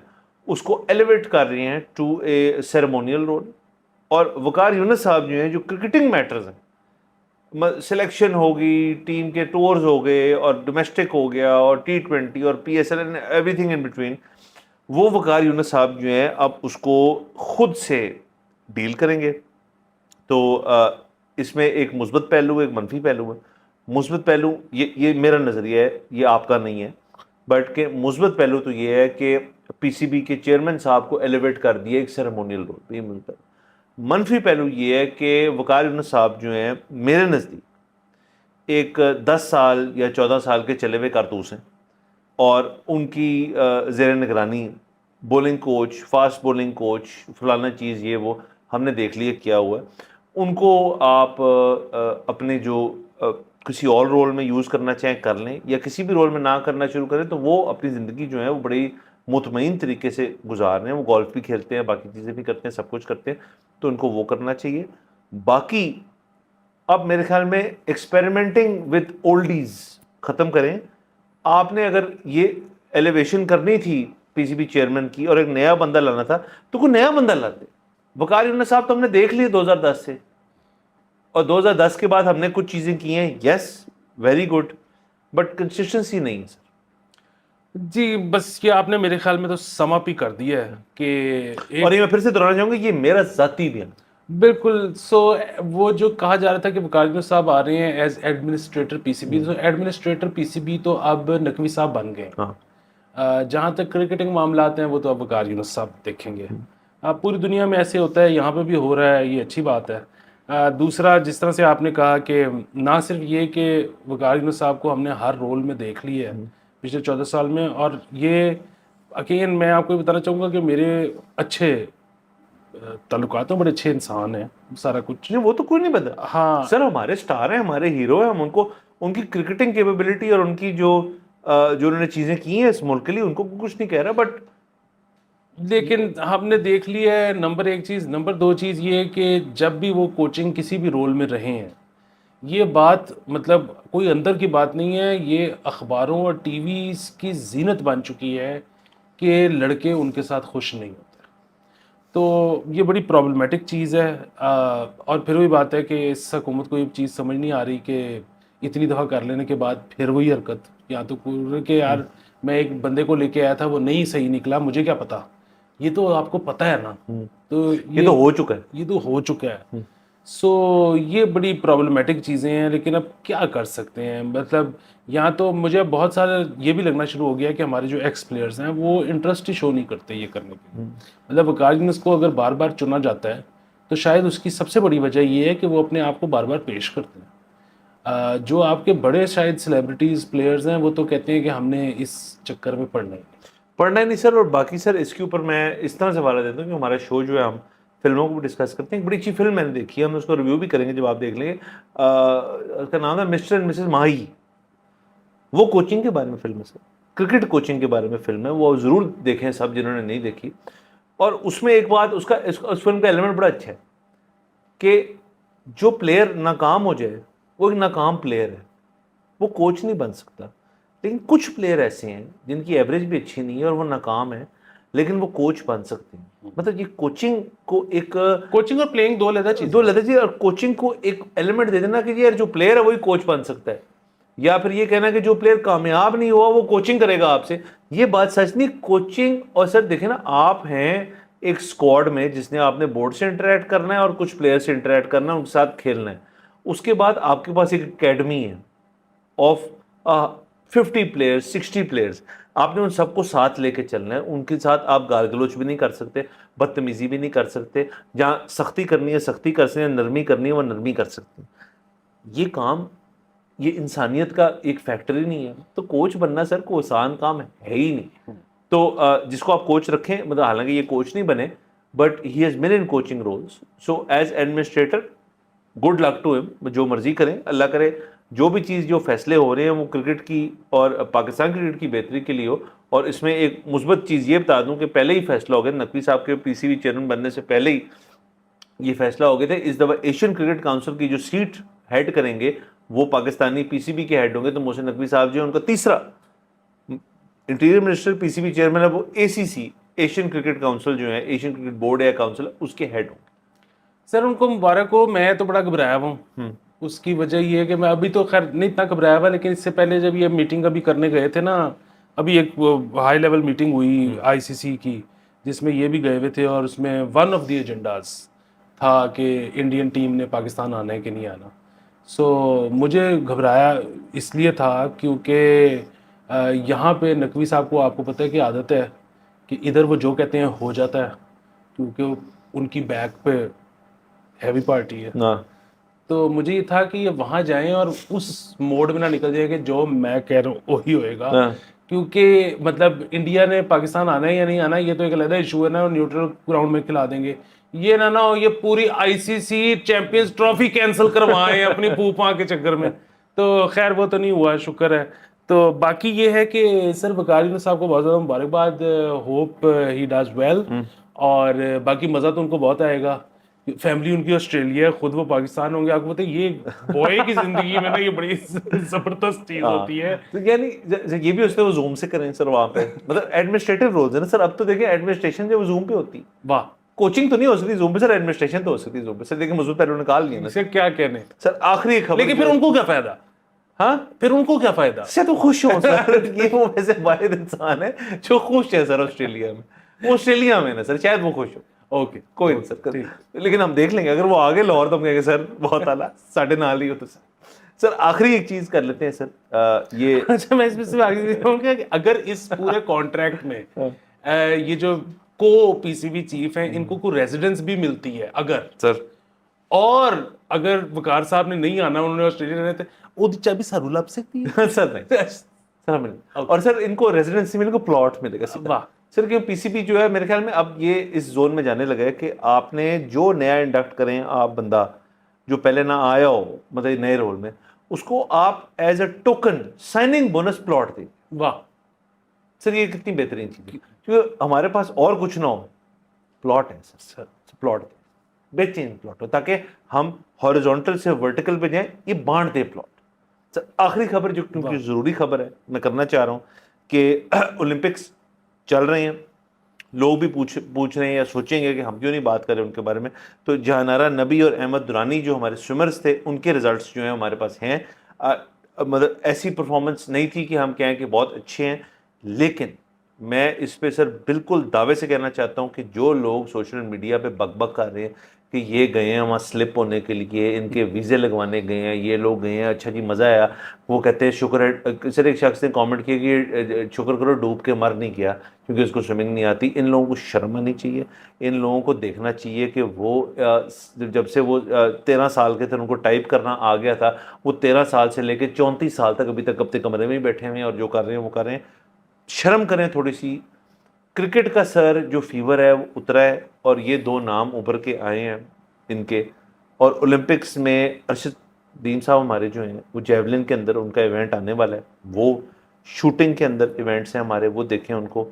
اس کو ایلیویٹ کر رہے ہیں ٹو اے سیریمونیل رول. اور وقار یونس صاحب جو ہیں, جو کرکٹنگ میٹرز ہیں, سلیکشن ہوگی, ٹیم کے ٹورز ہو گئے, اور ڈومیسٹک ہو گیا, اور T20 اور PSL every thing in between, وہ وقار یونس صاحب جو ہیں اب اس کو خود سے ڈیل کریں گے. تو اس میں ایک مثبت پہلو ایک منفی پہلو ہے. مثبت پہلو یہ میرا نظریہ ہے, یہ آپ کا نہیں ہے, بٹ کہ مثبت پہلو تو یہ ہے کہ پی سی بی کے چیئرمین صاحب کو ایلیویٹ کر دیا ایک سیریمونیل رول پہ, یہ ملتا ہے. منفی پہلو یہ ہے کہ وقار یونس صاحب جو ہیں میرے نزدیک ایک 10 سال یا 14 سال کے چلے ہوئے کارتوس ہیں, اور ان کی زیر نگرانی bowling coach, fast bowling coach, فلانا چیز یہ وہ ہم نے دیکھ لیا کیا ہوا ہے. ان کو آپ اپنے جو کسی اور رول میں یوز کرنا چاہیں کر لیں, یا کسی بھی رول میں نہ کرنا شروع کریں, تو وہ اپنی زندگی جو ہے وہ بڑی مطمئن طریقے سے گزار رہے ہیں. وہ گولف بھی کھیلتے ہیں, باقی چیزیں بھی کرتے ہیں, سب کچھ کرتے ہیں, تو ان کو وہ کرنا چاہیے. باقی اب میرے خیال میں ایکسپیریمنٹنگ وتھ اولڈیز ختم کریں. آپ نے اگر یہ ایلیویشن کرنی تھی پی سی بی چیئرمین کی اور ایک نیا بندہ لانا تھا تو کوئی نیا بندہ لاتے. وقار یونس صاحب تو ہم نے دیکھ لیے 2010 سے, اور 2010 کے بعد ہم نے کچھ چیزیں کی ہیں, yes very good, but consistency نہیں ہے سر. جی بس یہ آپ نے میرے خیال میں تو سم اپ ہی کر دیا ہے کہ اور یہ میں پھر سے دہرانا چاہوں گا, یہ میرا ذاتی بیان. بالکل. سو وہ جو کہا جا رہا تھا کہ وقار یونس صاحب آ رہے ہیں ایز ایڈمنسٹریٹر پی سی بی, تو ایڈمنسٹریٹر پی سی بی تو اب نقوی صاحب بن گئے. جہاں تک کرکٹنگ معاملات ہیں وہ تو اب وقار یونس صاحب دیکھیں گے. پوری دنیا میں ایسے ہوتا ہے, یہاں پہ بھی ہو رہا ہے, یہ اچھی بات ہے. دوسرا, جس طرح سے آپ نے کہا کہ نہ صرف یہ کہ وقار یونس صاحب کو ہم نے ہر رول میں دیکھ لی ہے پچھلے 14 سال میں, اور یہ اگین میں آپ کو بتانا چاہوں گا کہ میرے اچھے تعلقات ہیں, بڑے اچھے انسان ہیں, سارا کچھ. نہیں وہ تو کوئی نہیں بدلا. ہاں سر ہمارے سٹار ہیں, ہمارے ہیرو ہیں, ہم ان کو ان کی کرکٹنگ کیپیبلٹی اور ان کی جو انہوں نے چیزیں کی ہیں اس ملک کے لیے, ان کو کچھ نہیں کہہ رہا, بٹ لیکن ہم نے دیکھ لی ہے. نمبر 1 چیز. نمبر 2 چیز یہ ہے کہ جب بھی وہ کوچنگ کسی بھی رول میں رہے ہیں, یہ بات مطلب کوئی اندر کی بات نہیں ہے, یہ اخباروں اور ٹی ویز کی زینت بن چکی ہے کہ لڑکے ان کے ساتھ خوش نہیں ہوتے. تو یہ بڑی پرابلمیٹک چیز ہے. اور پھر وہی بات ہے کہ اس حکومت کو یہ چیز سمجھ نہیں آ رہی کہ اتنی دفعہ کر لینے کے بعد پھر وہی حرکت, یا تو کہ یار میں ایک بندے کو لے کے آیا تھا وہ نہیں صحیح نکلا, مجھے کیا پتا, یہ تو آپ کو پتہ ہے نا. تو یہ تو ہو چکا ہے, یہ تو ہو چکا ہے. سو یہ بڑی پرابلمیٹک چیزیں ہیں, لیکن اب کیا کر سکتے ہیں. مطلب یہاں تو مجھے بہت سارا یہ بھی لگنا شروع ہو گیا کہ ہمارے جو ایکس پلیئرز ہیں وہ انٹرسٹ ہی شو نہیں کرتے یہ کرنے کے لیے. مطلب وقار یونس کو اگر بار بار چنا جاتا ہے تو شاید اس کی سب سے بڑی وجہ یہ ہے کہ وہ اپنے آپ کو بار بار پیش کرتے ہیں. جو آپ کے بڑے شاید سیلیبریٹیز پلیئرز ہیں وہ تو کہتے ہیں کہ ہم نے اس چکر میں پڑنا ہی نہیں سر. اور باقی سر اس کے اوپر میں اس طرح سے حوالہ دیتا ہوں کہ ہمارا شو جو ہے ہم فلموں کو بھی ڈسکس کرتے ہیں. ایک بڑی اچھی فلم میں نے دیکھی ہے, ہم اس کو ریویو بھی کریں گے جب آپ دیکھ لیں گے. اس کا نام ہے مسٹر اینڈ مسز ماہی. وہ کوچنگ کے بارے میں فلم ہے سر, کرکٹ کوچنگ کے بارے میں فلم ہے, وہ ضرور دیکھیں سب جنہوں نے نہیں دیکھی. اور اس میں ایک بات اس فلم کا ایلیمنٹ بڑا اچھا ہے کہ جو پلیئر ناکام ہو جائے وہ ایک ناکام پلیئر ہے, وہ کوچ نہیں بن سکتا. لیکن کچھ پلیئر ایسے ہیں جن کی ایوریج بھی اچھی نہیں ہے اور وہ ناکام ہے, لیکن وہ کوچ بن سکتے ہیں. مطلب یہ کوچنگ کو ایک کوچنگ اور پلینگ دو علیحدہ چیز, اور کوچنگ کو ایک ایلیمنٹ دے دینا کہ یار جو پلیئر ہے وہی کوچ بن سکتا ہے, یا پھر یہ کہنا کہ جو پلیئر کامیاب نہیں ہوا وہ کوچنگ کرے گا آپ سے. یہ بات سچ نہیں. کوچنگ, اور سر دیکھیں نا, آپ ہیں ایک اسکواڈ میں جس نے آپ نے بورڈ سے انٹریکٹ کرنا ہے اور کچھ پلیئر سے انٹریکٹ کرنا ہے, ان کے ساتھ کھیلنا ہے. اس کے بعد آپ کے پاس ایک اکیڈمی ہے آف 50 پلیئرز 60 پلیئرز. آپ نے ان سب کو ساتھ لے کے چلنا ہے. ان کے ساتھ آپ گال گلوچ بھی نہیں کر سکتے, بدتمیزی بھی نہیں کر سکتے. جہاں سختی کرنی ہے سختی کر سکتے ہیں, نرمی کرنی ہے وہ نرمی کر سکتے ہیں. یہ کام, یہ انسانیت کا ایک فیکٹر ہی نہیں ہے. تو کوچ بننا سر کوئی آسان کام ہے ہی نہیں. تو جس کو آپ کوچ رکھیں, مطلب حالانکہ یہ کوچ نہیں بنے, but he has been in coaching roles. So as administrator, good luck to him. جو مرضی کریں, اللہ کرے جو بھی چیز جو فیصلے ہو رہے ہیں وہ کرکٹ کی اور پاکستان کرکٹ کی بہتری کے لیے ہو. اور اس میں ایک مثبت چیز یہ بتا دوں کہ پہلے ہی فیصلہ ہو گیا, نقوی صاحب کے پی سی بی چیئرمین بننے سے پہلے ہی یہ فیصلہ ہو گئے تھے. اس دفعہ ایشین کرکٹ کاؤنسل کی جو سیٹ ہیڈ کریں گے وہ پاکستانی پی سی بی کے ہیڈ ہوں گے. تو محسن نقوی صاحب جو ہے ان کا تیسرا انٹیریئر منسٹر پی سی بی چیئرمین ہے, وہ اے سی سی ایشین کرکٹ کاؤنسل جو ہے, ایشین کرکٹ بورڈ یا کاؤنسل, اس کے ہیڈ ہوں. سر ان کو مبارک ہو. میں تو بڑا گھبرایا ہوا ہوں. اس کی وجہ یہ ہے کہ میں ابھی تو خیر نہیں اتنا گھبرایا ہوا, لیکن اس سے پہلے جب یہ میٹنگ ابھی کرنے گئے تھے نا, ابھی ایک ہائی لیول میٹنگ ہوئی آئی سی سی کی جس میں یہ بھی گئے ہوئے تھے, اور اس میں ون آف دی ایجنڈاز تھا کہ انڈین ٹیم نے پاکستان آنا ہے کہ نہیں آنا. سو مجھے گھبرایا اس لیے تھا کیونکہ یہاں پہ نقوی صاحب کو آپ کو پتہ ہے کہ عادت ہے کہ ادھر وہ جو کہتے ہیں ہو جاتا ہے, کیونکہ ان کی بیک پہ ہیوی پارٹی ہے. تو مجھے یہ تھا کہ یہ وہاں جائیں اور اس موڈ میں نہ نکل جائے کہ جو میں کہہ رہا ہوں وہی ہوئے گا, کیونکہ مطلب انڈیا نے پاکستان آنا ہے یا نہیں آنا یہ تو ایک علیحدہ ایشو ہے نا, نیوٹرل گراؤنڈ میں کھلا دیں گے. یہ نہ ہو یہ پوری آئی سی سی چیمپئنز ٹرافی کینسل کروائیں اپنی پوپاں کے چکر میں. تو خیر وہ تو نہیں ہوا, شکر ہے. تو باقی یہ ہے کہ سر وقار یونس صاحب کو بہت زیادہ مبارکباد, ہوپ ہی ڈز ویل. اور باقی مزہ تو ان کو بہت آئے گا. فیملی ان کی آسٹریلیا ہے, خود وہ پاکستان ہوں گے. آپ کو پتہ ہے یہ بوائے کی زندگی میں نا یہ بڑی زبردست چیز ہوتی ہے. یعنی یہ بھی اس نے وہ زوم سے کریں سر وہاں پہ, مطلب ایڈمنسٹریٹو رولز ہے نا سر. اب تو دیکھیں ایڈمنسٹریشن جو زوم پہ ہوتی, واہ, کوچنگ تو نہیں ہو سکتی زوم پہ سر, ایڈمنسٹریشن تو ہو سکتی زوم پہ سر. دیکھیں مضبوط پہلو نکال لیا نا اسے کیا کہنے سر. آخری خبر, لیکن پھر ان کو کیا فائدہ؟ ہاں پھر ان کو کیا فائدہ؟ سے تو خوش ہوں سر. یہ وہ ویسے واحد انسان ہے جو خوش ہے سر آسٹریلیا میں. وہ آسٹریلیا میں نا سر, شاید وہ خوش ہو. اوکے کوئی نہیں سر, لیکن ہم دیکھ لیں گے اگر وہ آگے لاہور تو ہم کہیں گے سر بہت اعلیٰ, ساڑھے نال ہی ہو تو سر. سر آخری ایک چیز کر لیتے ہیں سر, یہ اچھا میں اس میں سے آگے ہوں کہ اگر اس پورے کانٹریکٹ میں یہ جو کو پی سی بی چیف ہیں ان کو کوئی ریزیڈنس بھی ملتی ہے اگر سر, اور اگر وقار صاحب نے نہیں آنا, انہوں نے آسٹریلیا رہنے تھے, وہ چابی سارو لب سکتی ہے سر نہیں سر ہمیں. اور سر ان کو ریزیڈنسی ملے گا, پلاٹ ملے گا سیدھا سر. کہ پی سی بی جو ہے میرے خیال میں اب یہ اس زون میں جانے لگا ہے کہ آپ نے جو نیا انڈکٹ کریں آپ بندہ جو پہلے نہ آیا ہو مطلب نئے رول میں, اس کو آپ as a token signing bonus plot دیں. واہ سر یہ کتنی بہترین چیز ہے, کیونکہ ہمارے پاس اور کچھ نہ ہو, پلاٹ ہے سر. پلاٹ دیں, بہترین پلاٹ ہو, تاکہ ہم ہاریزونٹل سے ورٹیکل پہ جائیں, یہ بانٹ دیں پلاٹ. سر آخری خبر جو کیونکہ ضروری خبر ہے میں کرنا چاہ رہا ہوں کہ اولمپکس چل رہے ہیں, لوگ بھی پوچھ رہے ہیں یا سوچیں گے کہ ہم کیوں نہیں بات کریں ان کے بارے میں. تو جہانارا نبی اور احمد درانی جو ہمارے سوئمرز تھے, ان کے ریزلٹس جو ہیں ہمارے پاس ہیں. مطلب ایسی پرفارمنس نہیں تھی کہ ہم کہیں کہ بہت اچھے ہیں, لیکن میں اس پہ سر بالکل دعوے سے کہنا چاہتا ہوں کہ جو لوگ سوشل میڈیا پہ بک بک کر رہے ہیں کہ یہ گئے ہیں وہاں سلپ ہونے کے لیے, ان کے ویزے لگوانے گئے ہیں, یہ لوگ گئے ہیں, اچھا جی مزہ آیا, وہ کہتے ہیں شکر ہے. سر ایک شخص نے کامنٹ کیا کہ شکر کرو ڈوب کے مر نہیں گیا کیونکہ اس کو سوئمنگ نہیں آتی. ان لوگوں کو شرم آنی چاہیے, ان لوگوں کو دیکھنا چاہیے کہ وہ جب سے وہ 13 سال کے تھے ان کو ٹائپ کرنا آ گیا تھا, وہ 13 سال سے لے کے 34 سال تک ابھی تک اپنے کمرے میں ہی بیٹھے ہوئے ہیں اور جو کر رہے ہیں وہ کر رہے ہیں. شرم کریں تھوڑی سی. کرکٹ کا سر جو فیور ہے وہ اترا ہے, اور یہ 2 نام ابھر کے آئے ہیں ان کے. اور اولمپکس میں ارشد دیم صاحب ہمارے جو ہیں وہ جیولن کے اندر ان کا ایونٹ آنے والا ہے, وہ شوٹنگ کے اندر ایونٹس ہیں ہمارے, وہ دیکھیں ان کو.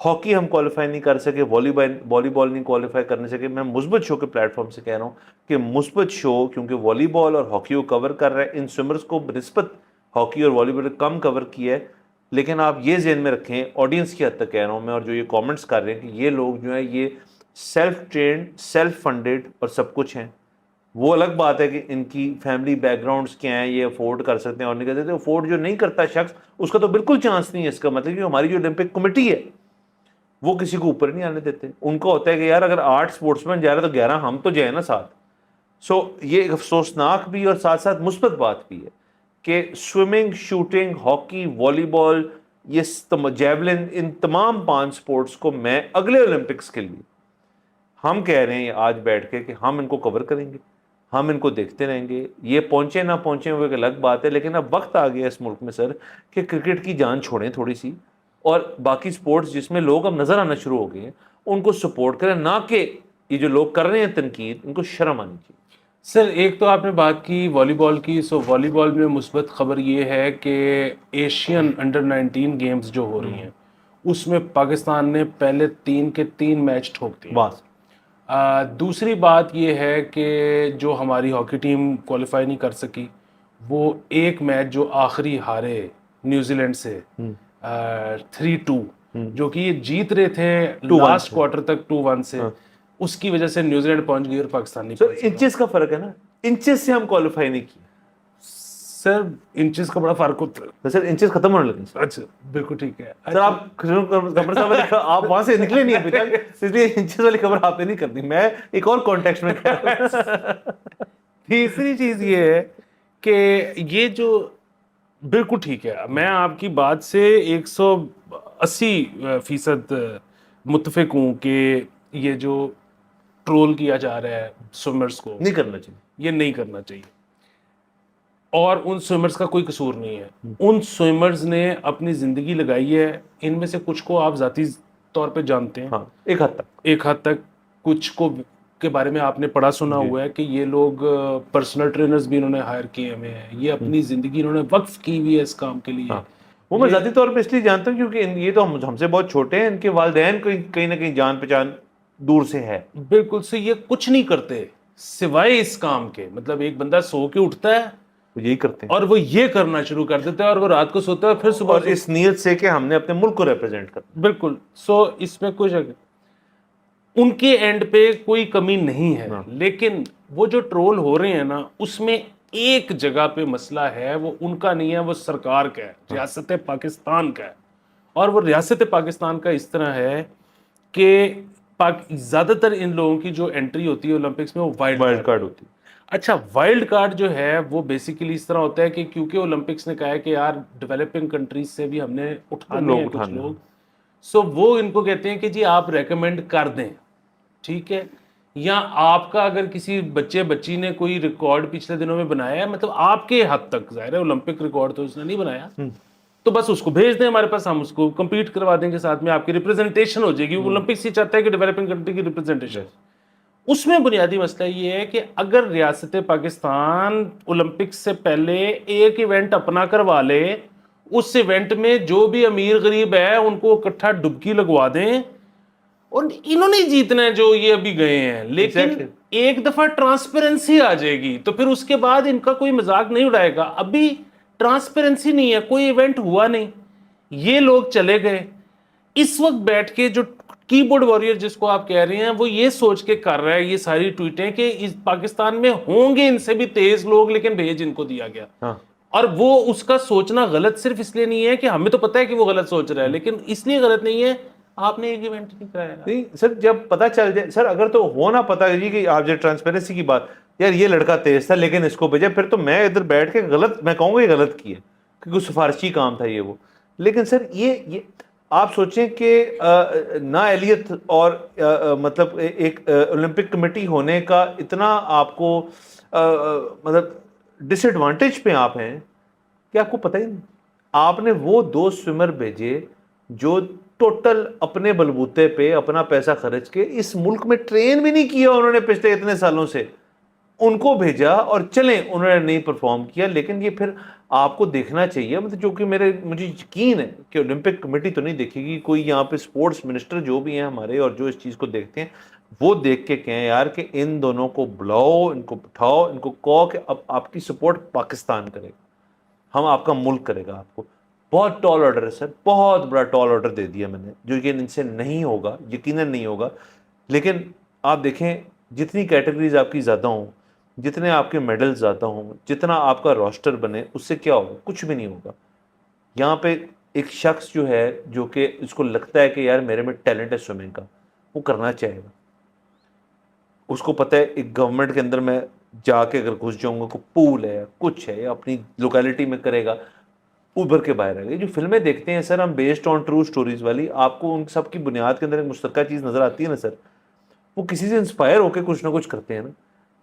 ہاکی ہم کوالیفائی نہیں کر سکے, والی بال نہیں کوالیفائی کرنے سکے. میں مثبت شو کے پلیٹ فارم سے کہہ رہا ہوں کہ مثبت شو, کیونکہ والی بال اور ہاکی کو کور کر رہا ہے, ان سوئمرز کو بنسبت ہاکی اور والی بال کم کور کیا ہے. لیکن آپ یہ ذہن میں رکھیں, آڈینس کی حد تک کہہ رہا ہوں میں, اور جو یہ کامنٹس کر رہے ہیں کہ یہ لوگ جو ہیں یہ سیلف ٹرینڈ, سیلف فنڈیڈ اور سب کچھ ہیں. وہ الگ بات ہے کہ ان کی فیملی بیک گراؤنڈس کیا ہیں, یہ افورڈ کر سکتے ہیں اور نہیں کر سکتے. افورڈ جو نہیں کرتا شخص, اس کا تو بالکل چانس نہیں ہے. اس کا مطلب کہ ہماری جو اولمپک کمیٹی ہے وہ کسی کو اوپر نہیں آنے دیتے. ان کو ہوتا ہے کہ یار اگر 8 اسپورٹس مین جا رہے تو 11 ہم تو جائیں نا ساتھ. سو یہ ایک افسوسناک بھی اور ساتھ ساتھ مثبت بات بھی ہے کہ سوئمنگ, شوٹنگ, ہاکی, والی بال, یہ جیولن, ان تمام 5 اسپورٹس کو میں اگلے اولمپکس کے لیے ہم کہہ رہے ہیں آج بیٹھ کے کہ ہم ان کو کور کریں گے, ہم ان کو دیکھتے رہیں گے. یہ پہنچے نہ پہنچے وہ ایک الگ بات ہے, لیکن اب وقت آ گیا اس ملک میں سر کہ کرکٹ کی جان چھوڑیں تھوڑی سی, اور باقی سپورٹس جس میں لوگ اب نظر آنا شروع ہو گئے ہیں. ان کو سپورٹ کریں, نہ کہ یہ جو لوگ کر رہے ہیں تنقید, ان کو شرم آنی چاہیے. سر ایک تو آپ نے بات کی والی بال کی, سو والی بال میں مثبت خبر یہ ہے کہ ایشین انڈر-19 گیمز جو ہو رہی ہیں اس میں پاکستان نے پہلے 3 کے 3 میچ ٹھوک دیے. بس دوسری بات یہ ہے کہ جو ہماری ہاکی ٹیم کوالیفائی نہیں کر سکی, وہ ایک میچ جو آخری ہارے نیوزی لینڈ سے 3-2, جو کہ یہ جیت رہے تھے لاسٹ کوارٹر تک 2-1 سے, اس کی وجہ سے نیوزی لینڈ پہنچ گئی اور پاکستان نہیں پہنچ. انچز کا فرق ہے نا, انچز سے ہم کوالیفائی نہیں کیے سر. انچز کا بڑا فرق ہوتا ہے سر, انچز ختم ہونے لگے. اچھا بالکل ٹھیک ہے سر آپ قمر صاحب آپ وہاں سے نکلے نہیں ابھی تک, اس لیے انچز والی خبر آپ نے نہیں کرنی, میں ایک اور کانٹیکسٹ میں کہہ رہا ہوں. تیسری چیز یہ ہے کہ یہ جو بالکل ٹھیک ہے, میں آپ کی بات سے 180% متفق ہوں کہ یہ جو ٹرول کیا جا رہا ہے سوئمرز کو, نہیں کرنا چاہیے, یہ نہیں کرنا چاہیے. اور ان سوئمرز کا کوئی قصور نہیں ہے, ان سوئمرز نے اپنی زندگی لگائی ہے, ان میں سے کچھ کو آپ ذاتی طور پہ جانتے ہیں, ہاں ایک حد تک, کچھ کو کے بارے میں آپ نے پڑھا سنا ہوا ہے کہ یہ لوگ پرسنل ٹرینرز بھی انہوں نے ہائر کیے ہوئے ہیں, یہ اپنی زندگی انہوں نے وقف کی ہوئی ہے اس کام کے لیے. وہ میں ذاتی طور پہ اس لیے جانتا ہوں کیونکہ یہ تو ہم سے بہت چھوٹے ہیں, ان کے والدین کہیں نہ کہیں جان پہچان دور سے ہے. بالکل سے یہ کچھ نہیں کرتے سوائے اس کام کے, مطلب ایک بندہ سو کے اٹھتا ہے یہی کرتے ہیں اور وہ یہ کرنا شروع کر دیتا ہے, اور وہ رات کو سوتا ہے پھر صبح, اور اس نیت سے کہ ہم نے اپنے ملک کو ریپرزینٹ کرنا. بالکل. سو اس میں کچھ ان کے اینڈ پہ کوئی کمی نہیں ہے, لیکن وہ جو ٹرول ہو رہے ہیں نا, اس میں ایک جگہ پہ مسئلہ ہے, وہ ان کا نہیں ہے, وہ سرکار کا ہے, ریاست پاکستان کا ہے. اور وہ ریاست پاکستان کا اس طرح ہے کہ زیادہ تر ان لوگوں کی جو انٹری ہوتی ہے اولمپکس میں وہ وائلڈ کارڈ ہوتی ہے. اچھا, وائلڈ کارڈ جو ہے وہ بیسیکلی اس طرح ہوتا ہے کہ کیونکہ اولمپکس نے کہا ہے کہ یار ڈیولپنگ کنٹریز سے بھی ہم نے اٹھانے ہیں کچھ لوگ, سو وہ ان کو کہتے ہیں کہ جی آپ ریکمینڈ کر دیں, ٹھیک ہے, یا آپ کا اگر کسی بچی نے کوئی ریکارڈ پچھلے دنوں میں بنایا ہے, مطلب آپ کے حد تک, ظاہر ہے اولمپک ریکارڈ تو اس نے نہیں بنایا, تو بس اس کو بھیج دیں ہمارے پاس, ہم اس کو کمپیٹ کروا دیں گے, ساتھ میں آپ کی ریپرزنٹیشن ہو جائے گی. اولمپکس ہی چاہتا ہے کہ ڈیولپنگ کنٹری کی ریپرزنٹیشن. اس میں بنیادی مسئلہ یہ ہے کہ اگر ریاست پاکستان اولمپکس سے پہلے ایک ایونٹ اپنا کروا لے, اس ایونٹ میں جو بھی امیر غریب ہے ان کو اکٹھا ڈبکی لگوا دیں, اور انہوں نے جیتنا ہے جو یہ ابھی گئے ہیں, لیکن ایک دفعہ ٹرانسپیرنسی آ جائے گی تو پھر اس کے بعد ان کا کوئی مذاق نہیں اڑائے گا. ابھی ٹرانسپیرنسی نہیں ہے, کوئی ایونٹ ہوا نہیں, یہ لوگ چلے گئے. اس وقت بیٹھ کے جو کی بورڈ وارئر جس کو آپ کہہ رہے ہیں, وہ یہ سوچ کے کر رہا ہے یہ ساری ٹویٹیں کہ اس پاکستان میں ہوں گے ان سے بھی تیز لوگ, لیکن بھیج ان کو دیا گیا. اور وہ اس کا سوچنا غلط صرف اس لیے نہیں ہے کہ ہمیں تو پتہ ہے کہ وہ غلط سوچ رہا ہے, لیکن اس لیے غلط نہیں ہے آپ نے ایک ایونٹ نہیں کرایا. نہیں سر, جب پتہ چل جائے سر, اگر تو ہونا پتہ جی کہ آپ جو ٹرانسپیرنسی کی بات, یار یہ لڑکا تیز تھا لیکن اس کو بھیجا, پھر تو میں ادھر بیٹھ کے غلط, میں کہوں گا یہ غلط کیا کیونکہ سفارشی کام تھا یہ وہ. لیکن سر یہ آپ سوچیں کہ نااہلیت اور مطلب ایک اولمپک کمیٹی ہونے کا اتنا آپ کو مطلب ڈس ایڈوانٹیج پہ آپ ہیں کہ آپ کو پتہ ہی نہیں. آپ نے وہ 2 سوئمر بھیجے جو ٹوٹل اپنے بلبوتے پہ اپنا پیسہ خرچ کے اس ملک میں ٹرین بھی نہیں کیا انہوں نے پچھلے اتنے سالوں سے, ان کو بھیجا اور چلیں انہوں نے نہیں پرفارم کیا. لیکن یہ پھر آپ کو دیکھنا چاہیے, مطلب جو کہ مجھے یقین ہے کہ اولمپک کمیٹی تو نہیں دیکھے گی, کوئی یہاں پہ سپورٹس منسٹر جو بھی ہیں ہمارے اور جو اس چیز کو دیکھتے ہیں وہ دیکھ کے کہیں یار کہ ان دونوں کو بلاؤ, ان کو بٹھاؤ, ان کو کہو کہ اب آپ کی سپورٹ پاکستان کرے گا, ہم آپ کا ملک کرے گا. آپ کو بہت ٹال آرڈر ہے سر, بہت بڑا ٹال آرڈر دے دیا میں نے, جو کہ ان سے نہیں ہوگا, یقیناً نہیں ہوگا. لیکن آپ دیکھیں جتنی کیٹیگریز آپ کی زیادہ ہوں, جتنے آپ کے میڈل زیادہ ہوں, جتنا آپ کا روسٹر بنے, اس سے کیا ہوگا؟ کچھ بھی نہیں ہوگا. یہاں پہ ایک شخص جو ہے جو کہ اس کو لگتا ہے کہ یار میرے میں ٹیلنٹ ہے سوئمنگ کا, وہ کرنا چاہے گا. اس کو پتہ ہے ایک گورنمنٹ کے اندر میں جا کے اگر گھس جاؤں گا, کوئی پول ہے, کچھ ہے, یا اپنی لوکیلٹی میں کرے گا, ابھر کے باہر آئے گا. جو فلمیں دیکھتے ہیں سر ہم بیسڈ آن ٹرو سٹوریز والی, آپ کو ان سب کی بنیاد کے اندر ایک مشترکہ چیز نظر آتی ہے نا سر, وہ کسی سے انسپائر ہو کے کچھ نہ کچھ کرتے ہیں نا.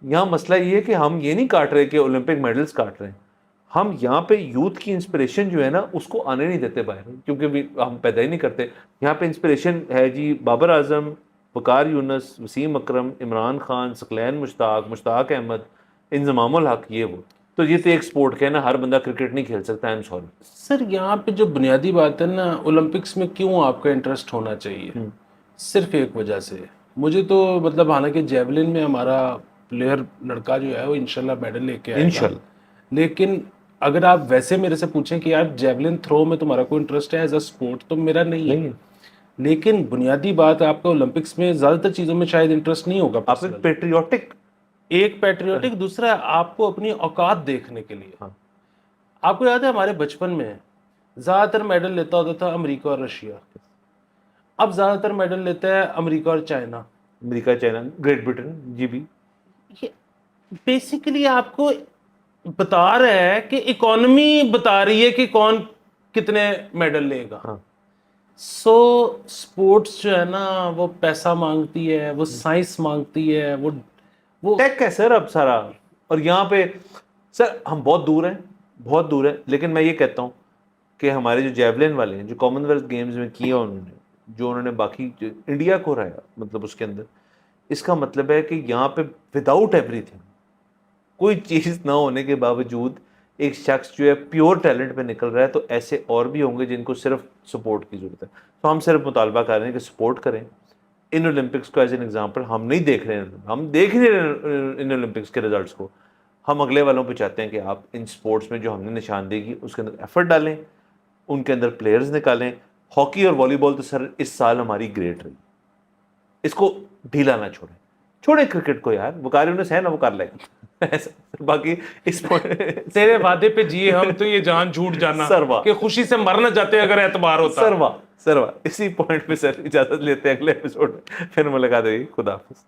یہاں مسئلہ یہ ہے کہ ہم یہ نہیں کاٹ رہے کہ اولمپک میڈلز کاٹ رہے ہیں, ہم یہاں پہ یوتھ کی انسپریشن جو ہے نا اس کو آنے نہیں دیتے باہر, کیونکہ ہم پیدا ہی نہیں کرتے. یہاں پہ انسپریشن ہے جی بابر اعظم, وقار یونس، وسیم اکرم، عمران خان، ثقلین مشتاق، مشتاق احمد، انضمام الحق، یہ وہ. تو یہ تو ایک سپورٹ کا ہے نا, ہر بندہ کرکٹ نہیں کھیل سکتا. I'm sorry. سر یہاں پہ جو بنیادی بات ہے نا, اولمپکس میں کیوں آپ کا انٹرسٹ ہونا چاہیے, صرف ایک وجہ سے. مجھے تو مطلب حالانکہ جیولن میں ہمارا پلیئر لڑکا جو ہے وہ انشاءاللہ میڈل لے کے آئے گا, انشاءاللہ. لیکن اگر آپ ویسے میرے سے پوچھیں کہ یار جیولن تھرو میں تمہارا کوئی انٹرسٹ ہے ایز اے سپورٹ, تو میرا نہیں ہے. لیکن بنیادی بات آپ کا اولمپکس میں زیادہ تر چیزوں میں شاید انٹرسٹ نہیں ہوگا. آپ پیٹریوٹک, ایک پیٹریوٹک, دوسرا آپ کو اپنی اوقات دیکھنے کے لیے. آپ کو یاد ہے ہمارے بچپن میں زیادہ تر میڈل لیتا ہوتا تھا امریکہ اور رشیا, اب زیادہ تر میڈل لیتا ہے امریکہ اور چائنا. امریکہ, چائنا, گریٹ برٹن. جی بھی یہ بیسیکلی آپ کو بتا رہا ہے کہ اکانومی بتا رہی ہے کہ کون کتنے میڈل لے گا. سو سپورٹس جو ہے نا وہ پیسہ مانگتی ہے, وہ سائنس مانگتی ہے, وہ ٹیک ہے سر اب سارا. اور یہاں پہ سر ہم بہت دور ہیں, بہت دور ہیں, لیکن میں یہ کہتا ہوں کہ ہمارے جو جیولن والے ہیں, جو کامن ویلتھ گیمز میں کیا انہوں نے, جو انہوں نے باقی انڈیا کو رہا مطلب اس کے اندر, اس کا مطلب ہے کہ یہاں پہ وداؤٹ ایوری تھنگ, کوئی چیز نہ ہونے کے باوجود ایک شخص جو ہے پیور ٹیلنٹ پہ نکل رہا ہے. تو ایسے اور بھی ہوں گے جن کو صرف سپورٹ کی ضرورت ہے. تو ہم صرف مطالبہ کر رہے ہیں کہ سپورٹ کریں ان اولمپکس کو. ایز این ایگزامپل ہم نہیں دیکھ رہے ہیں, ہم دیکھ نہیں رہے ان اولمپکس کے ریزلٹس کو. ہم اگلے والوں پہ چاہتے ہیں کہ آپ ان سپورٹس میں جو ہم نے نشاندہی کی اس کے اندر ایفرٹ ڈالیں, ان کے اندر پلیئرز نکالیں. ہاکی اور والی بال تو سر اس سال ہماری گریٹ رہی, اس کو ڈھیلا نہ چھوڑیں کرکٹ کو یار. وقار یونس ہے نا, وہ کر لے گا. باقی اس تیرے وعدے پہ جیے ہم تو یہ جان جھوٹ جانا کہ خوشی سے مرنا جاتے اگر اعتبار ہوتا. سروا اسی پوائنٹ پہ سر اجازت لیتے ہیں, اگلے ایپیسوڈ میں پھر ملاقات ہوگی. خدا حافظ.